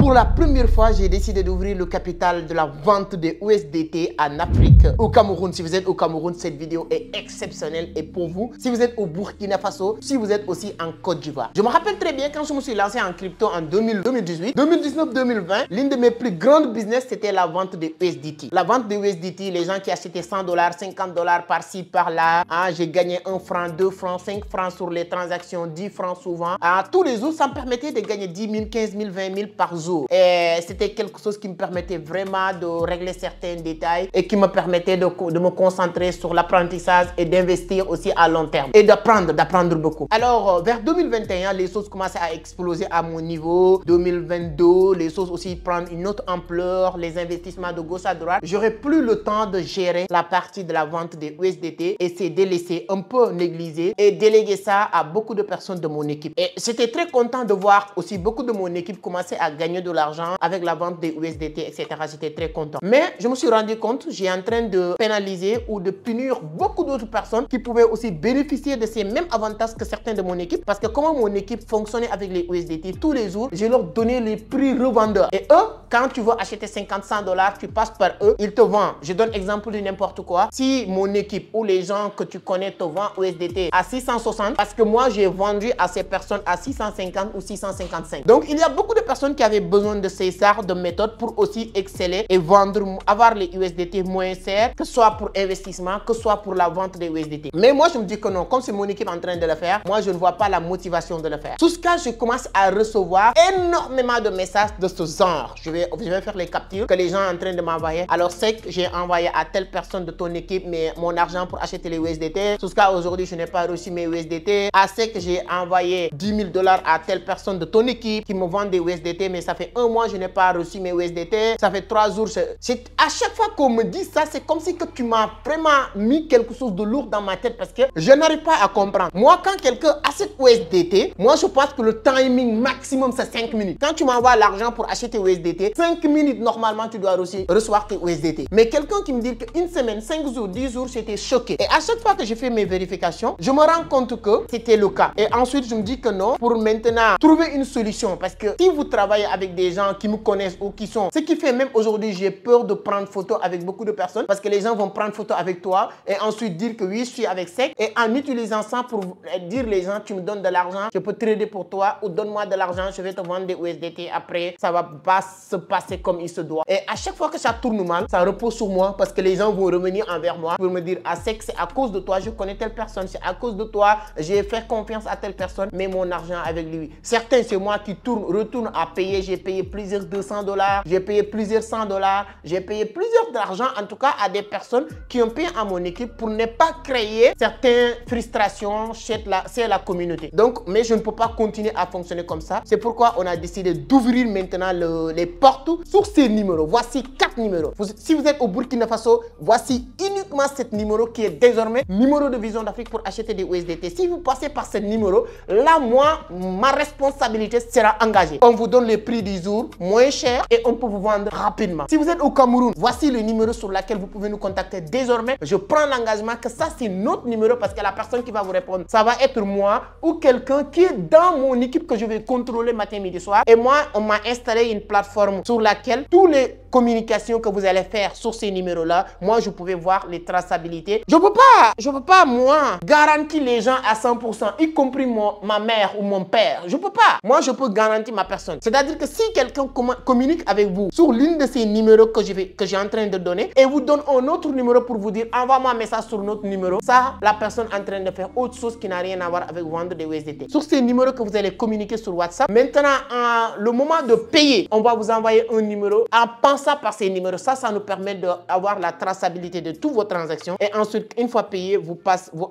Pour la première fois, j'ai décidé d'ouvrir le capital de la vente des USDT en Afrique, au Cameroun. Si vous êtes au Cameroun, cette vidéo est exceptionnelle. Et pour vous, si vous êtes au Burkina Faso, si vous êtes aussi en Côte d'Ivoire. Je me rappelle très bien quand je me suis lancé en crypto en 2018, 2019, 2020, l'une de mes plus grandes business, c'était la vente des USDT. La vente des USDT, les gens qui achetaient $100, $50 par-ci, par-là. J'ai gagné 1 franc, 2 francs, 5 francs sur les transactions, 10 francs souvent. Tous les jours, ça me permettait de gagner 10 000, 15 000, 20 000 par jour. Et c'était quelque chose qui me permettait vraiment de régler certains détails et qui me permettait de me concentrer sur l'apprentissage et d'investir aussi à long terme et d'apprendre beaucoup. Alors, vers 2021, les choses commençaient à exploser à mon niveau. 2022, les choses aussi prennent une autre ampleur, les investissements de gauche à droite. J'aurais plus le temps de gérer la partie de la vente des USDT et c'est délaissé, un peu négligé et déléguer ça à beaucoup de personnes de mon équipe. Et j'étais très content de voir aussi beaucoup de mon équipe commencer à gagner de l'argent avec la vente des USDT, etc. J'étais très content. Mais je me suis rendu compte, j'ai en train de pénaliser ou de punir beaucoup d'autres personnes qui pouvaient aussi bénéficier de ces mêmes avantages que certains de mon équipe. Parce que comment mon équipe fonctionnait avec les USDT, tous les jours, je leur donnais les prix revendeurs. Et eux, quand tu veux acheter 50, $100, tu passes par eux, ils te vendent. Je donne exemple de n'importe quoi. Si mon équipe ou les gens que tu connais te vendent USDT à 660, parce que moi, j'ai vendu à ces personnes à 650 ou 655. Donc, il y a beaucoup de personnes qui avaient besoin de ces arts de méthode pour aussi exceller et vendre, avoir les USDT moins chers, que ce soit pour investissement, que ce soit pour la vente des USDT. Mais moi, je me dis que non, comme c'est mon équipe en train de le faire, moi, je ne vois pas la motivation de le faire. Tout ce cas, je commence à recevoir énormément de messages de ce genre. Je vais faire les captures que les gens sont en train de m'envoyer. Alors, c'est que j'ai envoyé à telle personne de ton équipe mais mon argent pour acheter les USDT. Tout ce cas, aujourd'hui, je n'ai pas reçu mes USDT. C'est que j'ai envoyé 10 000 $ à telle personne de ton équipe qui me vend des USDT, mais ça fait 1 mois, je n'ai pas reçu mes USDT. Ça fait 3 jours. À chaque fois qu'on me dit ça, c'est comme si que tu m'as vraiment mis quelque chose de lourd dans ma tête parce que je n'arrive pas à comprendre. Moi, quand quelqu'un achète USDT, moi, je pense que le timing maximum, c'est 5 minutes. Quand tu m'envoies l'argent pour acheter USDT, 5 minutes, normalement, tu dois recevoir tes USDT. Mais quelqu'un qui me dit qu'une semaine, 5 jours, 10 jours, j'étais choqué. Et à chaque fois que je fais mes vérifications, je me rends compte que c'était le cas. Et ensuite, je me dis que non, pour maintenant trouver une solution. Parce que si vous travaillez avec des gens qui me connaissent ou qui sont... Ce qui fait même aujourd'hui, j'ai peur de prendre photo avec beaucoup de personnes parce que les gens vont prendre photo avec toi et ensuite dire que oui, je suis avec SEC. Et en utilisant ça pour dire les gens, tu me donnes de l'argent, je peux trader pour toi ou donne-moi de l'argent, je vais te vendre des USDT. Après, ça va pas se passer comme il se doit. Et à chaque fois que ça tourne mal, ça repose sur moi parce que les gens vont revenir envers moi pour me dire, SEC, c'est à cause de toi, je connais telle personne, c'est à cause de toi, j'ai fait confiance à telle personne, mais mon argent avec lui. Certains, c'est moi qui retourne à payer, j'ai payé plusieurs $200, j'ai payé plusieurs $100, j'ai payé plusieurs d'argent, en tout cas à des personnes qui ont payé à mon équipe pour ne pas créer certaines frustrations chez la communauté. Donc, mais je ne peux pas continuer à fonctionner comme ça. C'est pourquoi on a décidé d'ouvrir maintenant les portes sur ces numéros. Voici 4 numéros. Si vous êtes au Burkina Faso, voici uniquement cet numéro qui est désormais numéro de Vision d'Afrique pour acheter des USDT. Si vous passez par ce numéro, là, moi, ma responsabilité sera engagée. On vous donne les prix du jour moins cher et on peut vous vendre rapidement. Si vous êtes au Cameroun, voici le numéro sur lequel vous pouvez nous contacter désormais. Je prends l'engagement que ça, c'est notre numéro parce que la personne qui va vous répondre, ça va être moi ou quelqu'un qui est dans mon équipe que je vais contrôler matin, midi, soir. Et moi, on m'a installé une plateforme sur laquelle tous les communications que vous allez faire sur ces numéros-là, moi, je pouvais voir les traçabilités. Je peux pas, moi, garantir les gens à 100%, y compris ma mère ou mon père. Je peux pas. Moi, je peux garantir ma personne. C'est-à-dire que si quelqu'un communique avec vous sur l'une de ces numéros que j'ai en train de donner et vous donne un autre numéro pour vous dire envoie-moi un message sur notre numéro, ça, la personne est en train de faire autre chose qui n'a rien à voir avec vendre des USDT. Sur ces numéros que vous allez communiquer sur WhatsApp, maintenant, le moment de payer, on va vous envoyer un numéro en pensant par ces numéros. Ça nous permet d'avoir la traçabilité de toutes vos transactions. Et ensuite, une fois payé, vous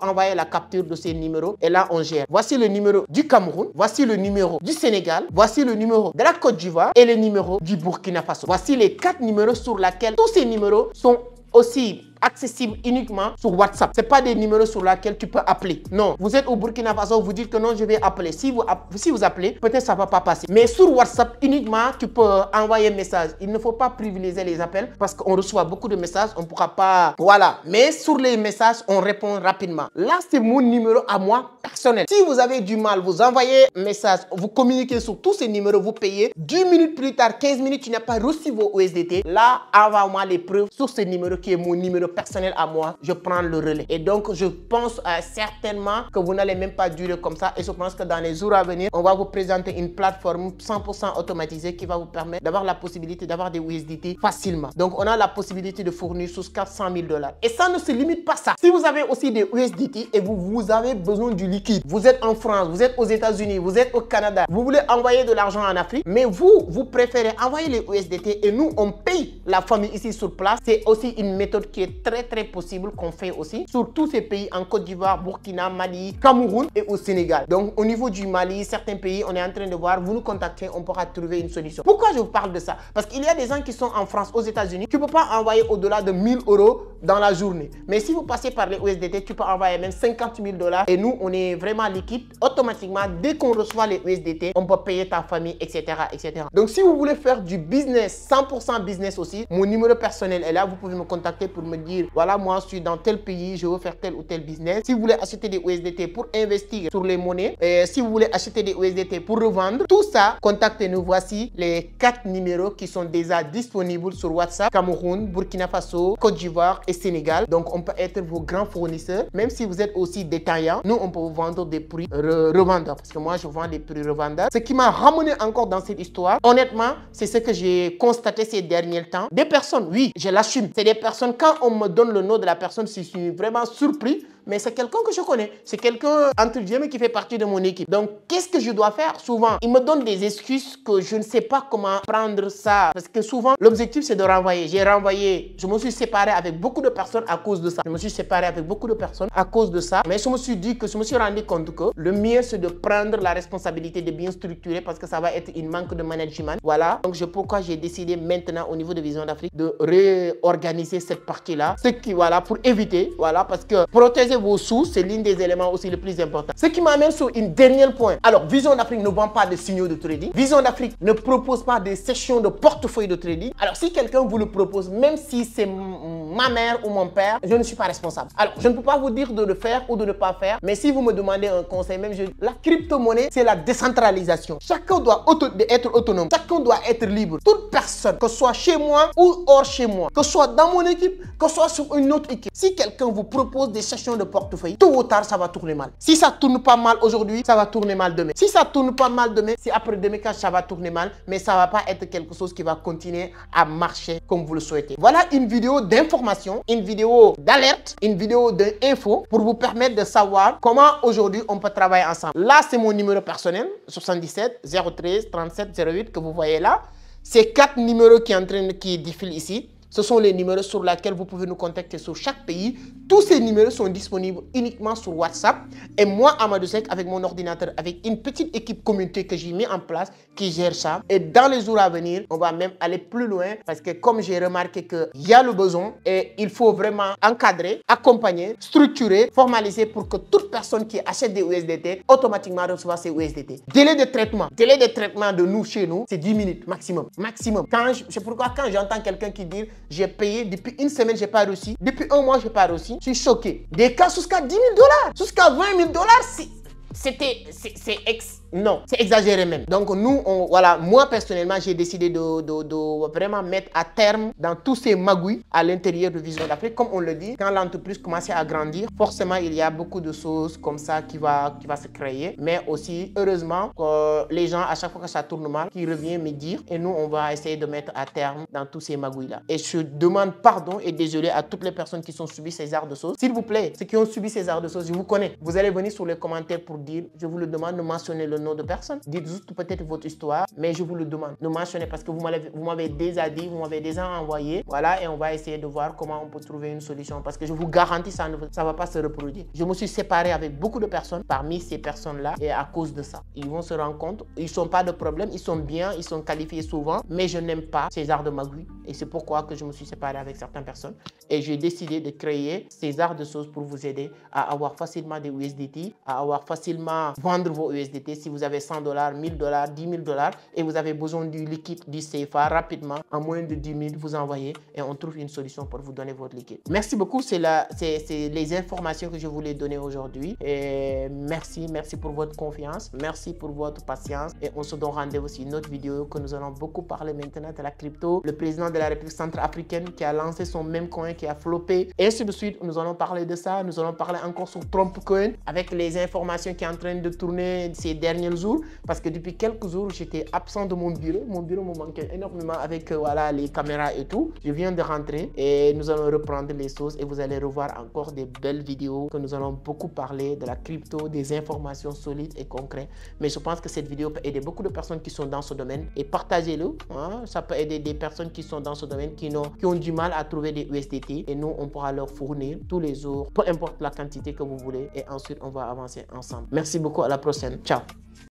envoyez la capture de ces numéros et là, on gère. Voici le numéro du Cameroun, voici le numéro du Sénégal, voici le numéro de la Côte d'Ivoire et le numéro du Burkina Faso. Voici les 4 numéros sur lesquels tous ces numéros sont aussi accessibles uniquement sur WhatsApp. C'est pas des numéros sur lesquels tu peux appeler. Non, vous êtes au Burkina Faso, vous dites que non, je vais appeler. Si vous appelez, peut-être ça va pas passer. Mais sur WhatsApp uniquement, tu peux envoyer un message. Il ne faut pas privilégier les appels parce qu'on reçoit beaucoup de messages, on ne pourra pas... Voilà. Mais sur les messages, on répond rapidement. Là, c'est mon numéro à moi personnel. Si vous avez du mal, vous envoyez un message, vous communiquez sur tous ces numéros, vous payez. 10 minutes plus tard, 15 minutes, tu n'as pas reçu vos USDT. Là, envoie-moi les preuves sur ce numéro qui est mon numéro personnel à moi. Je prends le relais. Et donc, je pense certainement que vous n'allez même pas durer comme ça. Et je pense que dans les jours à venir, on va vous présenter une plateforme 100% automatisée qui va vous permettre d'avoir la possibilité d'avoir des USDT facilement. Donc, on a la possibilité de fournir jusqu'à 100 000 $. Et ça ne se limite pas à ça. Si vous avez aussi des USDT et vous avez besoin du liquide, vous êtes en France, vous êtes aux États-Unis, vous êtes au Canada, vous voulez envoyer de l'argent en Afrique, mais vous préférez envoyer les USDT et nous, on paye la famille ici sur place. C'est aussi une méthode qui est très possible qu'on fait aussi sur tous ces pays en Côte d'Ivoire, Burkina, Mali, Cameroun et au Sénégal. Donc, au niveau du Mali, certains pays, on est en train de voir, vous nous contactez, on pourra trouver une solution. Pourquoi je vous parle de ça? Parce qu'il y a des gens qui sont en France, aux États-Unis, tu ne peux pas envoyer au-delà de 1000 € dans la journée. Mais si vous passez par les USDT, tu peux envoyer même 50 000 $ et nous, on est vraiment liquide. Automatiquement, dès qu'on reçoit les USDT, on peut payer ta famille, etc., etc. Donc, si vous voulez faire du business, 100% business aussi, mon numéro personnel est là. Vous pouvez me contacter pour me dire, voilà, moi, je suis dans tel pays, je veux faire tel ou tel business. Si vous voulez acheter des USDT pour investir sur les monnaies, et si vous voulez acheter des USDT pour revendre, tout ça, contactez-nous. Voici les 4 numéros qui sont déjà disponibles sur WhatsApp: Cameroun, Burkina Faso, Côte d'Ivoire et Sénégal. Donc, on peut être vos grands fournisseurs. Même si vous êtes aussi détaillant, nous, on peut vous vendre des prix revendeurs. Parce que moi, je vends des prix revendeurs. Ce qui m'a ramené encore dans cette histoire, honnêtement, c'est ce que j'ai constaté ces derniers temps. Des personnes, oui, je l'assume. C'est des personnes, quand on me donne le nom de la personne, je suis vraiment surpris. Mais c'est quelqu'un que je connais. C'est quelqu'un, entre guillemets, qui fait partie de mon équipe. Donc, qu'est-ce que je dois faire? Souvent, il me donne des excuses que je ne sais pas comment prendre ça. Parce que souvent, l'objectif, c'est de renvoyer. J'ai renvoyé. Je me suis séparé avec beaucoup de personnes à cause de ça. Je me suis séparé avec beaucoup de personnes à cause de ça. Mais je me suis dit que je me suis rendu compte que le mieux, c'est de prendre la responsabilité de bien structurer parce que ça va être une manque de management. Voilà. Donc, pourquoi j'ai décidé maintenant, au niveau de Vision d'Afrique, de réorganiser cette partie-là. Ce qui, voilà, pour éviter, voilà, parce que protéger vos sous, c'est l'un des éléments aussi les plus importants. Ce qui m'amène sur un dernier point. Alors, Vision d'Afrique ne vend pas de signaux de trading. Vision d'Afrique ne propose pas des sessions de portefeuille de trading. Alors, si quelqu'un vous le propose, même si c'est ma mère ou mon père, je ne suis pas responsable. Alors, je ne peux pas vous dire de le faire ou de ne pas faire, mais si vous me demandez un conseil, même la crypto-monnaie, c'est la décentralisation. Chacun doit être autonome. Chacun doit être libre. Toute personne, que ce soit chez moi ou hors chez moi, que ce soit dans mon équipe, que ce soit sur une autre équipe, si quelqu'un vous propose des sessions de portefeuille, tôt ou tard, ça va tourner mal. Si ça tourne pas mal aujourd'hui, ça va tourner mal demain. Si ça tourne pas mal demain, c'est après-demain quand ça va tourner mal, mais ça va pas être quelque chose qui va continuer à marcher comme vous le souhaitez. Voilà une vidéo d'information, une vidéo d'alerte, une vidéo d'info pour vous permettre de savoir comment aujourd'hui on peut travailler ensemble. Là, c'est mon numéro personnel, 77 013 37 08 que vous voyez là. Ces 4 numéros qui défilent ici, ce sont les numéros sur lesquels vous pouvez nous contacter sur chaque pays. Tous ces numéros sont disponibles uniquement sur WhatsApp. Et moi, Amadou Seck, avec mon ordinateur, avec une petite équipe communauté que j'ai mis en place, qui gère ça. Et dans les jours à venir, on va même aller plus loin parce que comme j'ai remarqué qu'il y a le besoin et il faut vraiment encadrer, accompagner, structurer, formaliser pour que toute personne qui achète des USDT automatiquement reçoit ses USDT. Délai de traitement de nous chez nous, c'est 10 minutes maximum. Maximum. C'est pourquoi quand j'entends quelqu'un qui dit j'ai payé depuis une semaine, je n'ai pas reçu. Depuis un mois, je n'ai pas reçu. Je suis choqué. Des cas jusqu'à 10 000 $, jusqu'à 20 000 $, non, c'est exagéré même. Donc nous, voilà, moi personnellement, j'ai décidé de vraiment mettre à terme dans tous ces magouilles à l'intérieur de Vision d'Afrique. Comme on le dit, quand l'entreprise commence à grandir, forcément, il y a beaucoup de choses comme ça qui va se créer. Mais aussi, heureusement, que les gens, à chaque fois que ça tourne mal, qui reviennent me dire. Et nous, on va essayer de mettre à terme dans tous ces magouilles-là. Et je demande pardon et désolé à toutes les personnes qui ont subi ces arts de choses. S'il vous plaît, ceux qui ont subi ces arts de choses, je vous connais. Vous allez venir sur les commentaires pour dire dire, je vous le demande, ne mentionnez le nom de personne. Dites juste peut-être votre histoire, mais je vous le demande. Ne mentionnez parce que vous m'avez déjà dit, vous m'avez déjà envoyé. Voilà, et on va essayer de voir comment on peut trouver une solution parce que je vous garantis, ça ne va pas se reproduire. Je me suis séparé avec beaucoup de personnes parmi ces personnes-là et à cause de ça. Ils vont se rendre compte, ils ne sont pas de problème, ils sont bien, ils sont qualifiés souvent, mais je n'aime pas ces arts de magouille et c'est pourquoi que je me suis séparé avec certaines personnes et j'ai décidé de créer ces arts de choses pour vous aider à avoir facilement des USDT, à avoir facilement vendre vos USDT si vous avez $100, $1000, $10 000 et vous avez besoin du liquide, du CFA rapidement, en moins de 10 000, vous envoyez et on trouve une solution pour vous donner votre liquide. Merci beaucoup, c'est les informations que je voulais donner aujourd'hui et merci pour votre confiance, merci pour votre patience et on se donne rendez-vous sur une autre vidéo que nous allons beaucoup parler maintenant de la crypto. Le président de la République centrafricaine qui a lancé son même coin qui a floppé et ainsi de suite. Nous allons parler de ça, nous allons parler encore sur Trump Coin avec les informations qui sont en train de tourner ces derniers jours parce que depuis quelques jours j'étais absent de mon bureau me manquait énormément avec voilà, les caméras et tout. Je viens de rentrer et nous allons reprendre les choses et vous allez revoir encore des belles vidéos que nous allons beaucoup parler de la crypto, des informations solides et concrètes. Mais je pense que cette vidéo peut aider beaucoup de personnes qui sont dans ce domaine et partagez-le. Hein? Ça peut aider des personnes qui sont dans ce domaine qui ont du mal à trouver des USDT et nous on pourra leur fournir tous les jours, peu importe la quantité que vous voulez et ensuite on va avancer ensemble. Merci beaucoup, à la prochaine. Ciao.